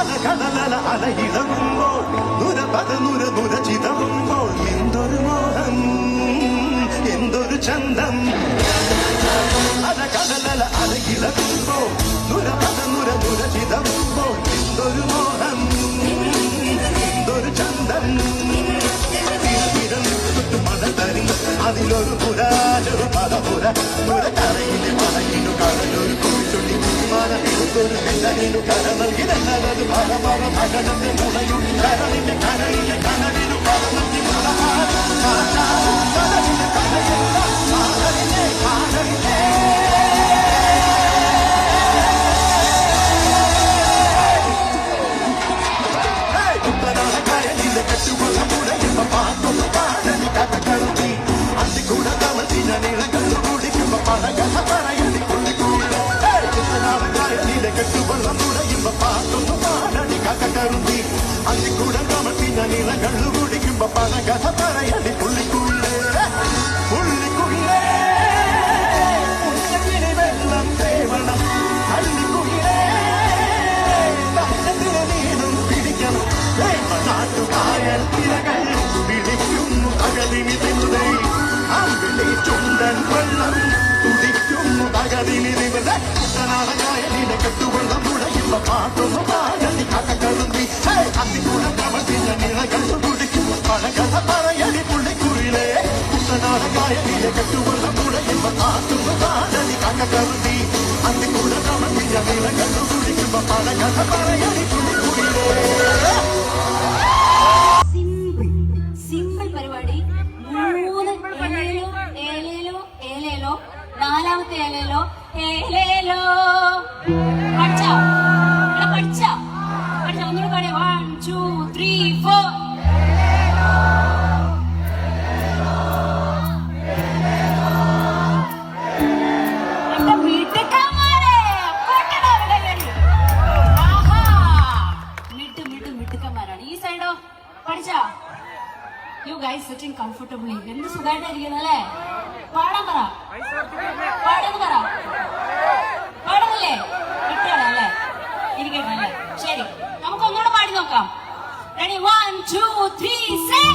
അലകടലല അലയിളകുമ്പോൾ നുര ചിതറുമ്പോൾ എന്തൊരു മോഹം എന്തൊരു ചന്തം അലകടലല അലയിളകുമ്പോൾ നുര ചിതറുമ്പോൾ എന്തൊരു മോഹം എന്തൊരു ചന്തം അതിലൊരു പുരാലൊരു പദപുര കരയിലെ മലയിലു കടലൊരു കുഴിച്ചൊല്ലി കുടിമാനൊരു കരയിലു കര നൽകി നല്ലത് പല മകടന്റെ മുളയും കരളിന്റെ കരയിലെ കനലിനു പലനത്തി കടലിന്റെ കരയിലുള്ള കാതലിന്റെ കാതലിന്റെ കുട്ടനാട കരയിലെ കെട്ടുകൊള്ള മുടയുമ്പ പാത്തൊന്ന് പാടലി കഥകളുത്തി അതികൂട തമസിന നീളകള്ളു കുടിക്കുമ്പ പടകഥ പറയലി കുള്ളിക്കൂട കുട്ടനാട കരയിലെ കെട്ടുകൊള്ളം മുടയുമ്പ പാത്തൊന്ന് പാടലി കഥകളുത്തി അതികൂട തമസിന നീളകള്ളു കുടിക്കുമ്പ പടകഥ പറയലി പുള്ളിക്കൂടേ പുള്ളിക്കുയിലേ ഉന്നതിന് വെള്ളം തേവണം കള്ളിക്കുയിലേ നീതും പിടിക്കണം നാട്ടുകായൽ തിരകൾ പിടിക്കുന്നു തകതിനി തിരുതേ അമ്പിളി ചുണ്ടൻ വെള്ളം തുടിക്കുന്നു തകതിനി തിരുതേ കുട്ടനാടകായലിനെ കെട്ടുവെള്ളം മുടയുമ്പ പാട്ടൊന്നു പാടലി കഥകളുമ്പി അതികൂടെ കമഴ്ത്തിന നിളകണ്ടു കുടിക്കുന്നു പഴകഥ പറയലി പുള്ളിക്കുയിലേ കുട്ടനാടകായലിനെ കെട്ടുവെള്ളം മുടയുമ്പ പാട്ടൊന്നു പാടലി കഥകളുമ്പി അതികൂടെ കമഴ്ത്തിന നിളകണ്ടു കുടിക്കുമ്പ പഴകഥ പറയലി പുള്ളിക്കുയിലേ. സിമ്പിൾ പരിപാടി. 3 ഏലേലോ നാലാമത്തെ ഏലേലോ പഠിച്ചോ ഒന്നുകൂടെ പാടിയ 1 2 3 4 മിടുക്കന്മാരാണ്. ഈ സൈഡോ പഠിച്ചോ? You guys sitting comfortably. എന്ത് സുഖമായിട്ടായിരിക്കുന്നു അല്ലേ? പാടാൻ പറ, പാടാന്ന് പറ. പാടുന്നില്ലേ? കിട്ടണം അല്ലേ? ഇരിക്കട്ടെ അല്ലേ? ശരി, നമുക്ക് ഒന്നുകൂടെ പാടി നോക്കാം. റെഡി? 1 2 3 say